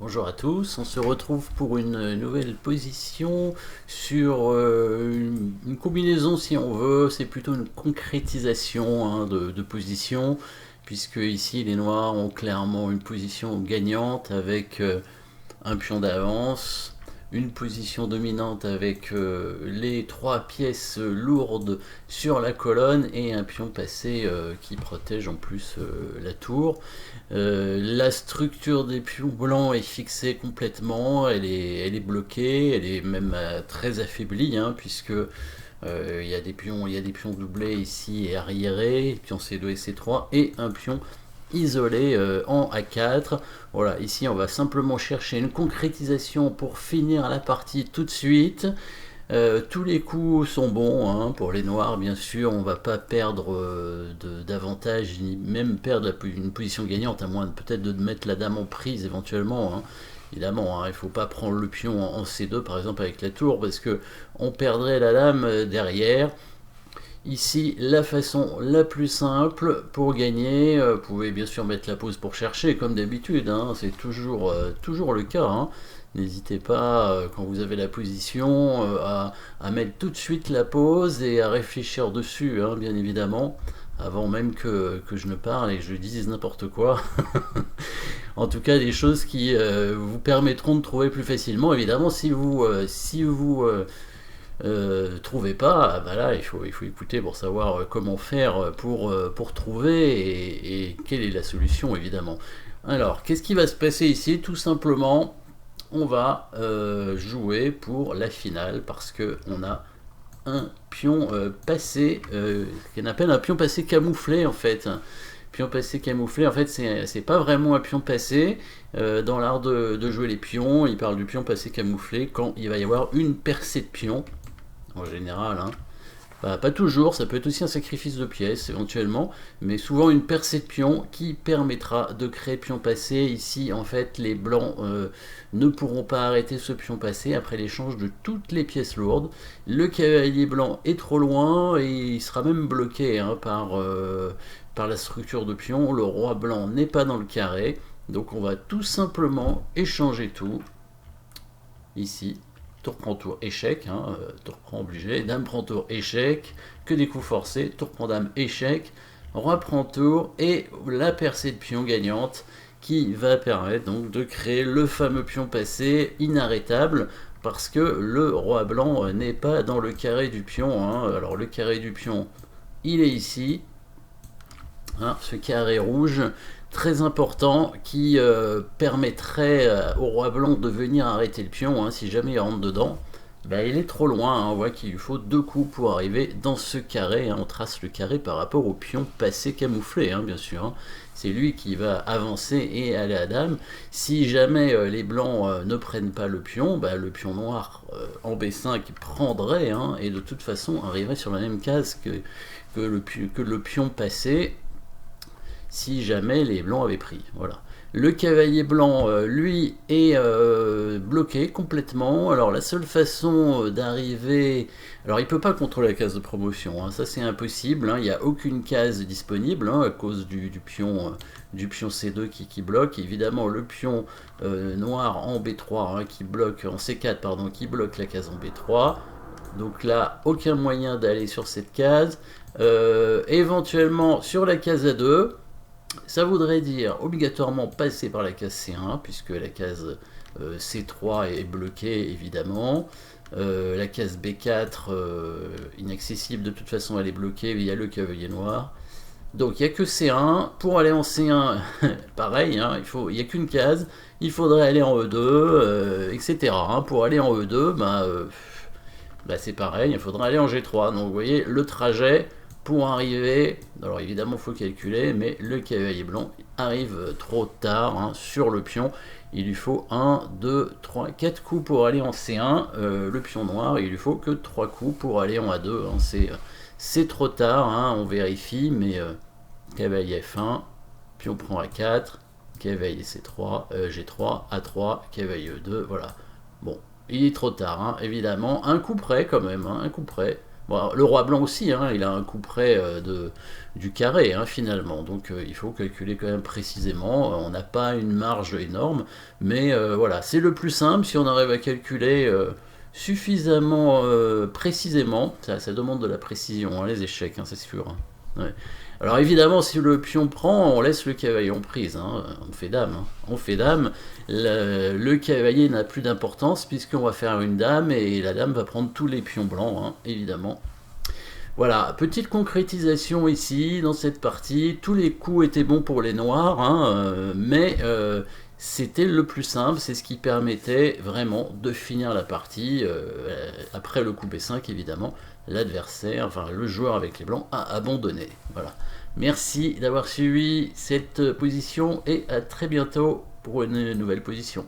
Bonjour à tous, on se retrouve pour une nouvelle position sur une combinaison si on veut, c'est plutôt une concrétisation de position, puisque ici les noirs ont clairement une position gagnante avec un pion d'avance, une position dominante avec les trois pièces lourdes sur la colonne et un pion passé qui protège en plus la tour. La structure des pions blancs est fixée complètement, elle est bloquée, elle est même très affaiblie, puisque il y a des pions doublés ici et arriérés, pion C2 et C3, et un pion isolé en A4. Voilà, ici on va simplement chercher une concrétisation pour finir la partie tout de suite. Tous les coups sont bons pour les noirs, bien sûr. On va pas perdre d'avantage, ni même perdre une position gagnante, à moins peut-être de mettre la dame en prise éventuellement. Évidemment, il ne faut pas prendre le pion en C2 par exemple avec la tour, parce que on perdrait la dame derrière. Ici, la façon la plus simple pour gagner, vous pouvez bien sûr mettre la pause pour chercher, comme d'habitude, c'est toujours le cas. N'hésitez pas, quand vous avez la position, à mettre tout de suite la pause et à réfléchir dessus, bien évidemment, avant même que je ne parle et que je dise n'importe quoi. En tout cas, des choses qui vous permettront de trouver plus facilement. Évidemment, si vous trouvez pas, bah là, il faut écouter pour savoir comment faire pour trouver et quelle est la solution, évidemment. Alors, qu'est-ce qui va se passer ici? Tout simplement, on va jouer pour la finale parce que on a un pion passé, qu'on appelle un pion passé camouflé en fait. Pion passé camouflé, en fait, c'est pas vraiment un pion passé. Dans l'art de jouer les pions, il parle du pion passé camouflé quand il va y avoir une percée de pion en général. Pas toujours, ça peut être aussi un sacrifice de pièces éventuellement, mais souvent une percée de pion qui permettra de créer pion passé. Ici, en fait, les blancs ne pourront pas arrêter ce pion passé après l'échange de toutes les pièces lourdes. Le cavalier blanc est trop loin et il sera même bloqué par la structure de pion. Le roi blanc n'est pas dans le carré, donc on va tout simplement échanger tout ici. Tour prend tour échec, tour prend obligé, dame prend tour échec, que des coups forcés, tour prend dame échec, roi prend tour et la percée de pion gagnante qui va permettre donc de créer le fameux pion passé inarrêtable parce que le roi blanc n'est pas dans le carré du pion. Alors le carré du pion, il est ici, ce carré rouge très important qui permettrait au roi blanc de venir arrêter le pion si jamais il rentre dedans. Il est trop loin, on voit qu'il lui faut 2 coups pour arriver dans ce carré. On trace le carré par rapport au pion passé camouflé, bien sûr. C'est lui qui va avancer et aller à dame. Si jamais les blancs ne prennent pas le pion noir en B5 prendrait et de toute façon arriverait sur la même case que le pion passé si jamais les blancs avaient pris. Voilà. Le cavalier blanc, lui, est bloqué complètement. Alors la seule façon d'arriver... Alors il ne peut pas contrôler la case de promotion, ça c'est impossible. Il n'y a aucune case disponible à cause du pion C2 qui bloque. Évidemment le pion noir en B3 qui bloque, en C4 pardon, qui bloque la case en B3. Donc là, aucun moyen d'aller sur cette case. Éventuellement sur la case A2, ça voudrait dire obligatoirement passer par la case C1, puisque la case C3 est bloquée évidemment. La case B4 inaccessible, de toute façon elle est bloquée via le cavalier noir. Donc il n'y a que C1. Pour aller en C1, pareil, il n'y a qu'une case. Il faudrait aller en E2, etc. Pour aller en E2, c'est pareil, il faudra aller en G3. Donc vous voyez le trajet pour arriver, alors évidemment il faut calculer, mais le cavalier blanc arrive trop tard sur le pion. Il lui faut 1, 2, 3, 4 coups pour aller en C1. Le pion noir, il lui faut que 3 coups pour aller en A2. C'est trop tard, on vérifie, mais cavalier F1, pion prend A4, cavalier C3, G3, A3, cavalier E2, voilà. Bon, il est trop tard, évidemment. Un coup près quand même, un coup près. Bon, alors, le roi blanc aussi, hein, il a un coup près du carré, hein, finalement. Donc il faut calculer quand même précisément. On n'a pas une marge énorme, mais voilà, c'est le plus simple. Si on arrive à calculer suffisamment précisément, ça demande de la précision, hein, les échecs, hein, c'est sûr. Hein. Ouais. Alors évidemment, si le pion prend, on laisse le cavalier en prise. Hein. On fait dame. Hein. On fait dame. Le cavalier n'a plus d'importance puisqu'on va faire une dame et la dame va prendre tous les pions blancs, hein, évidemment. Voilà, petite concrétisation ici dans cette partie. Tous les coups étaient bons pour les noirs, hein, mais c'était le plus simple, c'est ce qui permettait vraiment de finir la partie. Après le coup B5, évidemment, l'adversaire, enfin le joueur avec les blancs, a abandonné. Voilà. Merci d'avoir suivi cette position et à très bientôt pour une nouvelle position.